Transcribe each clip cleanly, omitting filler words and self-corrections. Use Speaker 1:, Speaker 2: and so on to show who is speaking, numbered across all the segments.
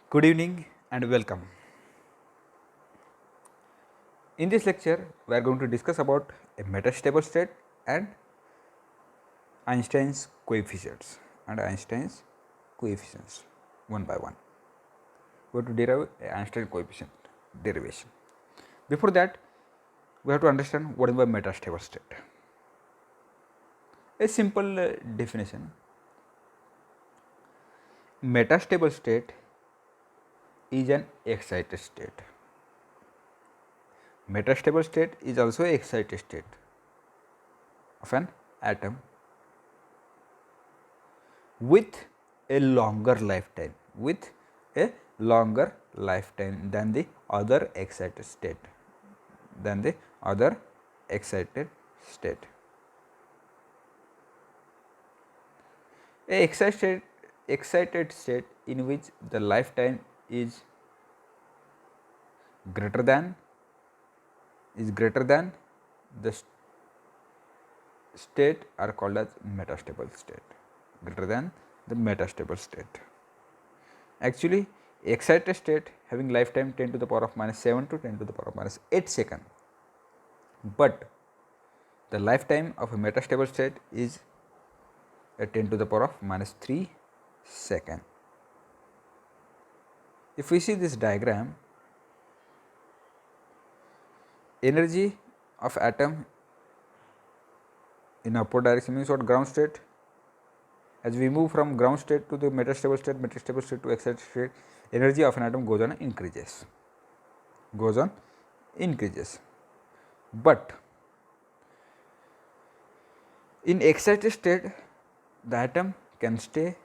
Speaker 1: Good evening and welcome. In this lecture, we are going to discuss about a metastable state and Einstein's coefficients one by one. We have to derive a Einstein coefficient derivation. Before that, we have to understand what is a metastable state. A simple definition: metastable state is an excited state. Metastable state is also an excited state of an atom with a longer lifetime than the other excited state a excited state in which the lifetime is greater than the state are called as metastable state. Actually, excited state having lifetime 10 to the power of minus 7 to 10 to the power of minus 8 second, but the lifetime of a metastable state is at 10 to the power of minus 3 second. If we see this diagram, energy of atom in upward direction means what? Ground state. As we move from ground state to the metastable state to excited state, energy of an atom goes on increases. But in excited state, the atom can stay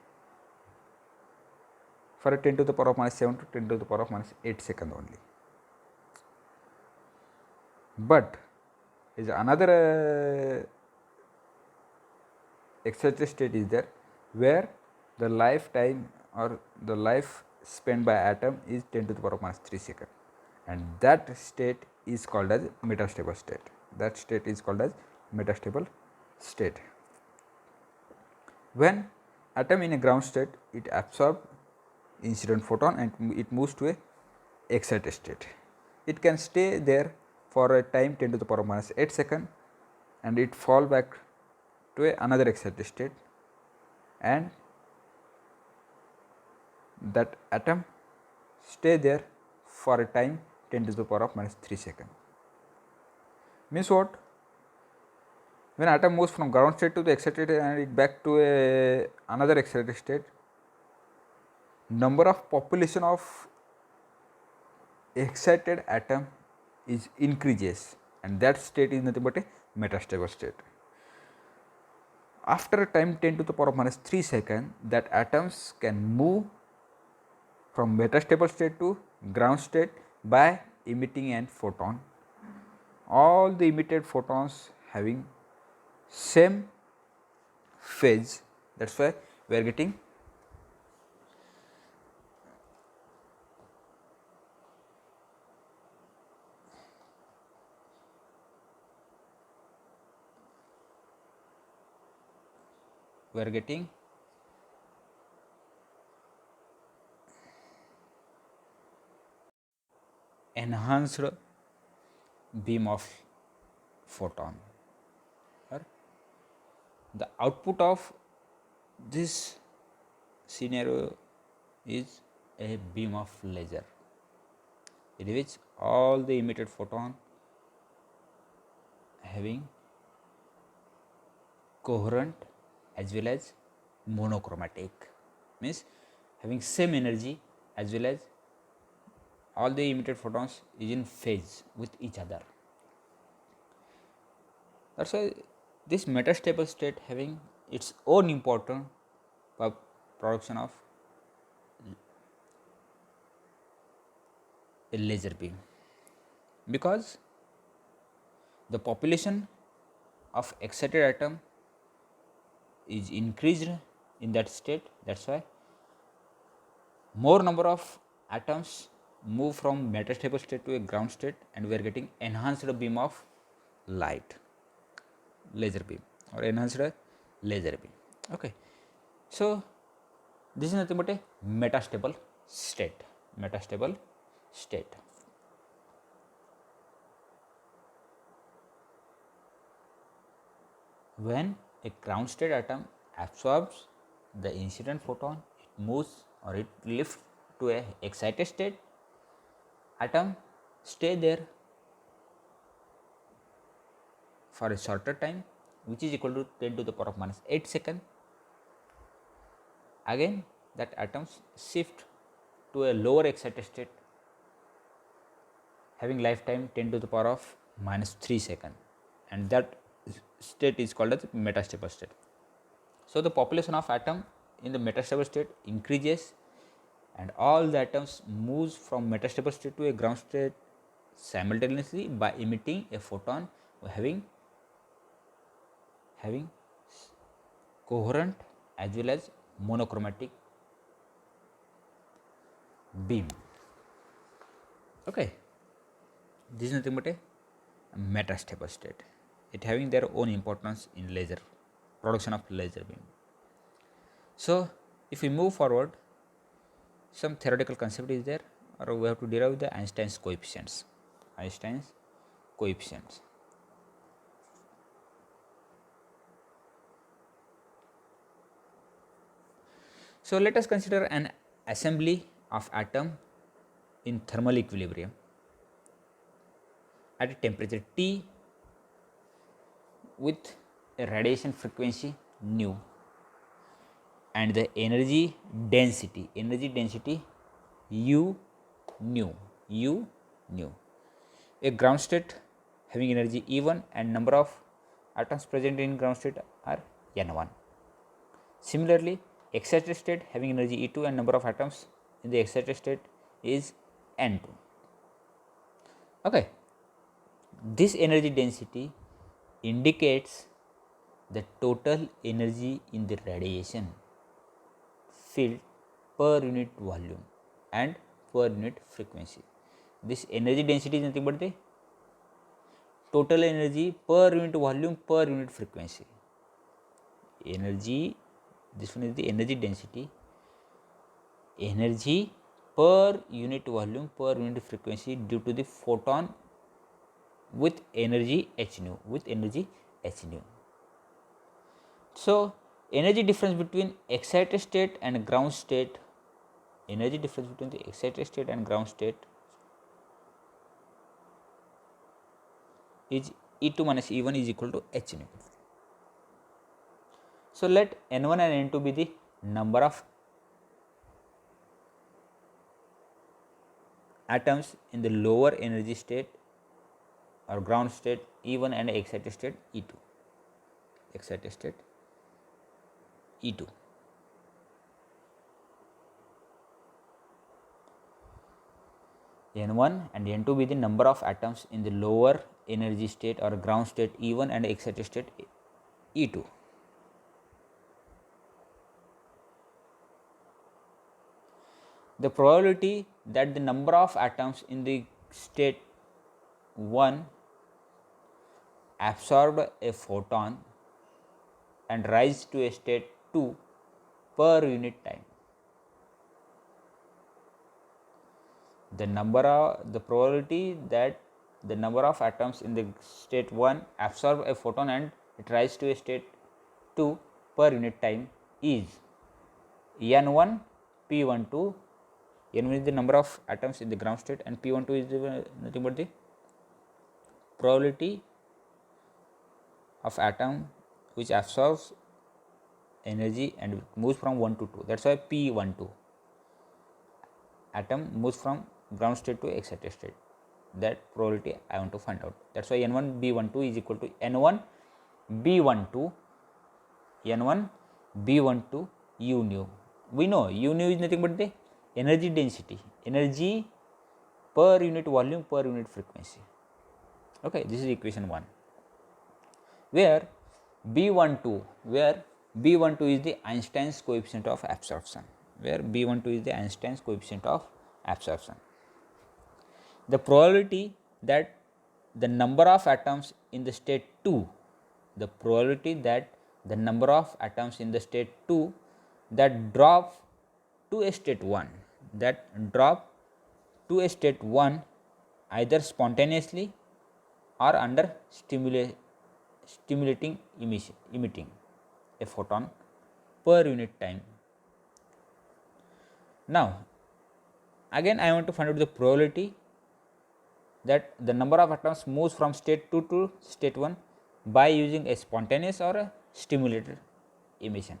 Speaker 1: for a 10 to the power of minus 7 to 10 to the power of minus 8 second only. But is another excited state is there where the lifetime or the life spent by atom is 10 to the power of minus 3 second, and that state is called as metastable state. When atom in a ground state, it absorbs incident photon and it moves to a excited state. It can stay there for a time 10 to the power of minus 8 second, and it fall back to another excited state, and that atom stay there for a time 10 to the power of minus 3 second. Means what? When atom moves from ground state to the excited and it back to another excited state, number of population of excited atom is increases, and that state is nothing but a metastable state. After a time 10 to the power of minus 3 second, that atoms can move from metastable state to ground state by emitting an photon. All the emitted photons having same phase, that's why we are getting enhanced beam of photon, or the output of this scenario is a beam of laser, in which all the emitted photon having coherent as well as monochromatic, means having same energy as well as all the emitted photons is in phase with each other. That's why this metastable state having its own important production of a laser beam, because the population of excited atom is increased in that state. That's why more number of atoms move from metastable state to a ground state, and we are getting enhanced beam of light, laser beam, or enhanced laser beam. Okay, so this is nothing but a metastable state. metastable state. When a ground state atom absorbs the incident photon, it moves or it lifts to a excited state. Atom stay there for a shorter time, which is equal to 10 to the power of minus 8 seconds. Again, that atoms shift to a lower excited state, having lifetime 10 to the power of minus 3 seconds, and that state is called as metastable state. So the population of atom in the metastable state increases, and all the atoms moves from metastable state to a ground state simultaneously by emitting a photon having coherent as well as monochromatic beam. Okay, this is nothing but a metastable state. It having their own importance in laser production of laser beam. So if we move forward, some theoretical concept is there, or we have to derive the Einstein's coefficients. Einstein's coefficients. So let us consider an assembly of atom in thermal equilibrium at a temperature T with a radiation frequency nu and the energy density u nu. A ground state having energy E1 and number of atoms present in ground state are N1. Similarly, excited state having energy E2 and number of atoms in the excited state is N2. Okay, this energy density indicates the total energy in the radiation field per unit volume and per unit frequency. This energy density is nothing but the total energy per unit volume per unit frequency. Energy, this one is the energy density, energy per unit volume per unit frequency due to the photon with energy h nu, So energy difference between excited state and ground state, energy difference between the excited state and ground state is E2 minus E1 is equal to h nu. So let N1 and N2 be the number of atoms in the lower energy state or ground state E1 and excited state E2. N1 and N2 be the number of atoms in the lower energy state or ground state E1 and excited state E2. The probability that the number of atoms in the state 1 absorbed a photon and rise to a state 2 per unit time. The probability that the number of atoms in the state 1 absorb a photon and it rise to a state 2 per unit time is N1 P12. N1 is the number of atoms in the ground state and P12 is nothing but the probability of atom which absorbs energy and moves from 1 to 2. That's why P12 atom moves from ground state to excited state. That probability I want to find out. That's why N1 B12 is equal to N1 B12 U nu. We know U nu is nothing but the energy density, energy per unit volume per unit frequency. Okay, this is equation 1. Where B12 is the Einstein's coefficient of absorption. The probability that the number of atoms in the state 2, that drop to a state 1, to a state 1 either spontaneously or under stimulating emitting a photon per unit time. Now again I want to find out the probability that the number of atoms moves from state 2 to state 1 by using a spontaneous or a stimulated emission.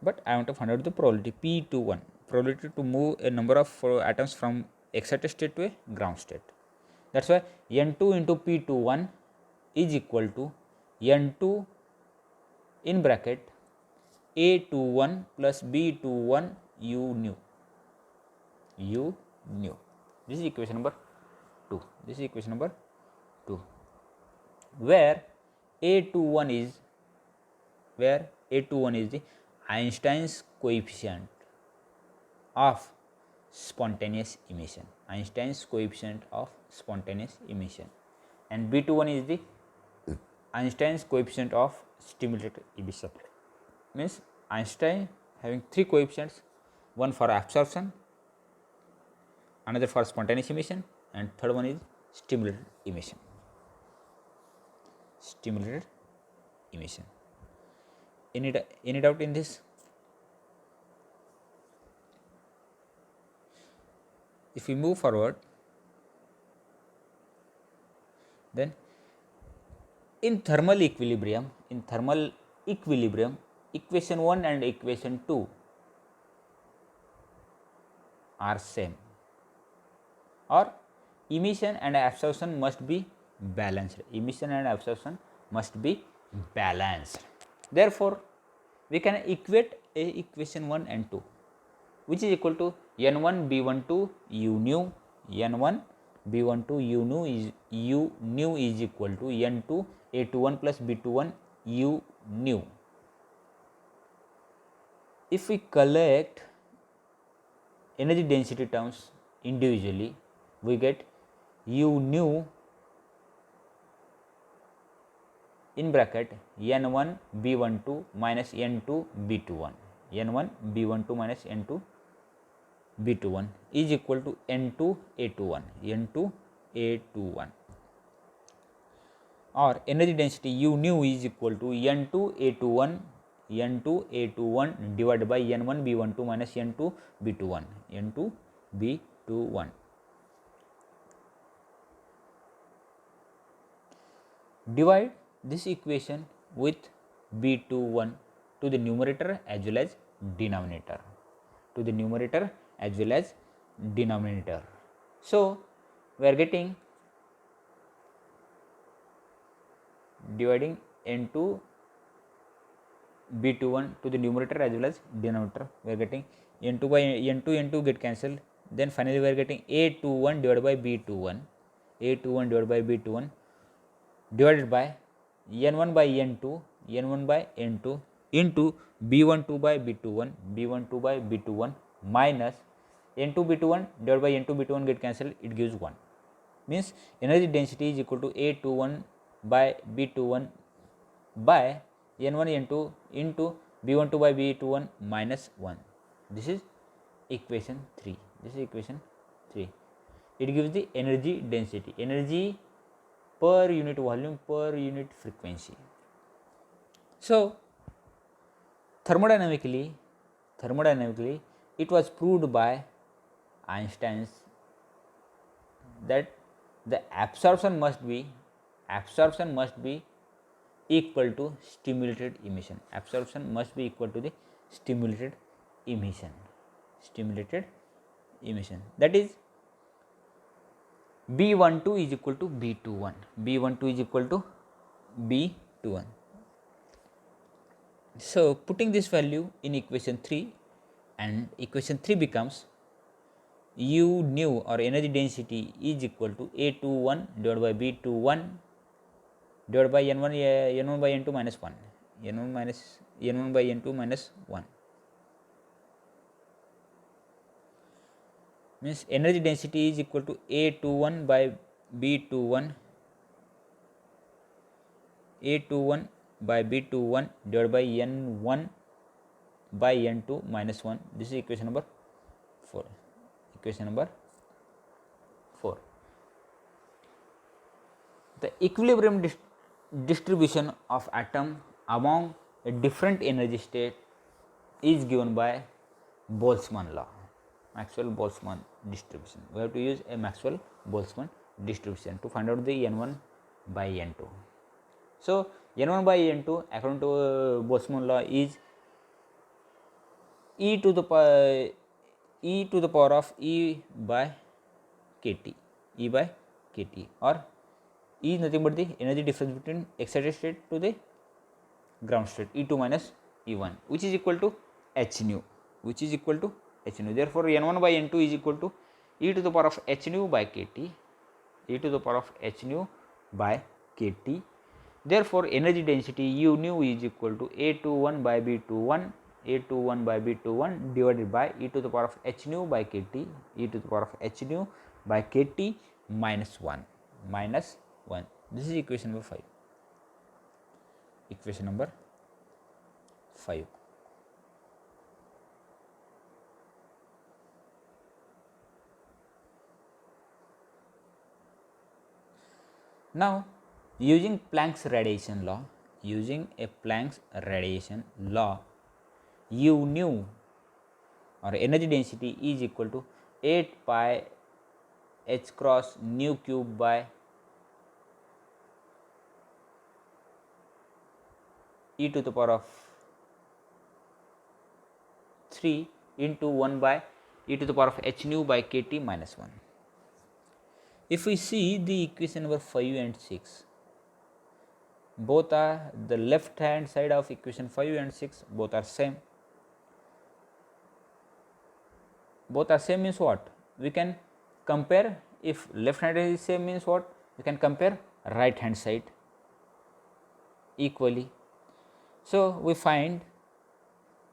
Speaker 1: But I want to find out the probability P21, probability to move a number of atoms from excited state to a ground state. That is why N2 into P21 is equal to N2 in bracket A21 plus B21 U nu. U nu. This is equation number 2. This is equation number 2, where A21 is the Einstein's coefficient of spontaneous emission. Einstein's coefficient of spontaneous emission, and B21 is the Einstein's coefficient of stimulated emission. Means Einstein having three coefficients, one for absorption, another for spontaneous emission, and third one is stimulated emission. Stimulated emission. Any doubt in this? If we move forward, then in thermal equilibrium, equation 1 and equation 2 are same, or emission and absorption must be balanced. Emission and absorption must be balanced. Therefore, we can equate a equation 1 and 2, which is equal to N1 B12 U nu. N1 B12 U nu is equal to N2 A21 plus B21 U nu. If we collect energy density terms individually, we get U nu in bracket N1 B12 minus N2 B21. N1 B12 minus N2 B21 is equal to N2 A21. N2 A21, or energy density U nu is equal to N2 A21 divided by N1 B12 minus N2 B21. N2 B21. Divide this equation with B21 to the numerator as well as denominator. So we are getting, dividing N2 B21 to the numerator as well as denominator, we are getting N2 by N2 get cancelled. Then finally we are getting A21 divided by B21 divided by N1 by N2 into B12 by B21 minus N2 B21 divided by N2 B21 get cancelled, it gives 1. Means energy density is equal to A21 by B21 by N1 N2 into B12 by B21 minus 1. This is equation 3. It gives the energy density, energy per unit volume per unit frequency. So thermodynamically it was proved by Einstein that the absorption must be equal to stimulated emission. Absorption must be equal to the stimulated emission. That is B12 is equal to B21. So putting this value in equation 3, and equation 3 becomes U nu, or energy density, is equal to A21 divided by B21 divided by N1 by N2 minus 1. N1 by N2 minus 1. Means energy density is equal to A21 by B21 divided by N1 by N2 minus 1. This is equation number 4. equation number 4. The equilibrium distribution of atom among a different energy state is given by Boltzmann law, Maxwell-Boltzmann distribution. We have to use a Maxwell-Boltzmann distribution to find out the N1 by N2. So, N1 by N2 according to Boltzmann law is e to the power of E by kT, E by kT, or E is nothing but the energy difference between excited state to the ground state, E2 minus E1, which is equal to h nu, Therefore, N1 by N2 is equal to e to the power of h nu by kT, Therefore, energy density U nu is equal to A21 by B21 divided by e to the power of h nu by kT, minus 1. This is equation number 5. Now, using Planck's radiation law, U nu or energy density is equal to 8 pi h cross nu cube by e to the power of 3 into 1 by e to the power of h nu by kT minus 1. If we see the equation number 5 and 6, both are the left hand side of equation 5 and 6, both are same. Both are same means what? We can compare, if left hand is same means what? We can compare right hand side equally. So, we find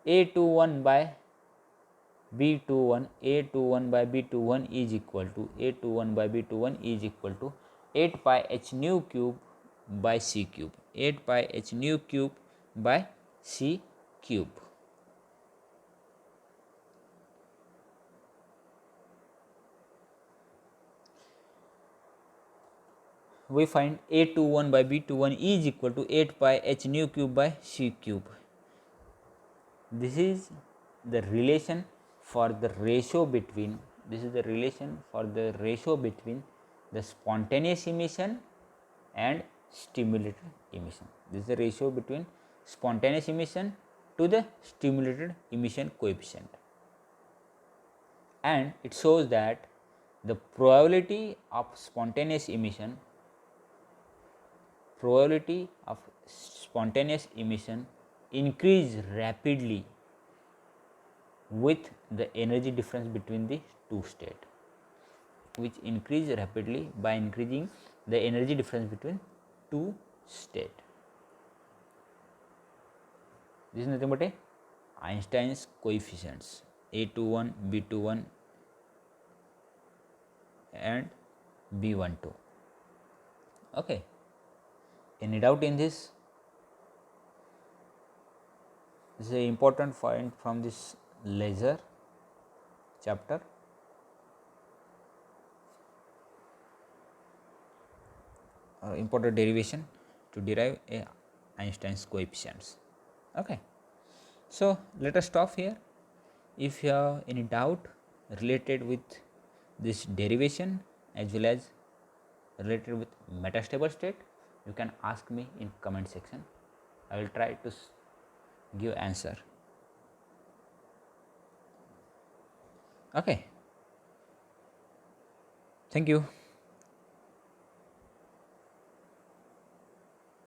Speaker 1: A21 by B21 is equal to 8 pi h nu cube by c cube, We find A21 by B21 is equal to 8 pi h nu cube by c cube. This is the relation for the ratio between the spontaneous emission and stimulated emission. This is the ratio between spontaneous emission to the stimulated emission coefficient, and it shows that the probability of spontaneous emission increase rapidly with the energy difference between the two states, which increase rapidly by increasing the energy difference between two states. This is nothing but a Einstein's coefficients, A21, B21 and B12. Okay. Any doubt in this? This is an important point from this laser chapter. Important derivation to derive a Einstein's coefficients. Okay. So, let us stop here. If you have any doubt related with this derivation as well as related with metastable state, you can ask me in comment section. I will try to give answer. Okay. Thank you.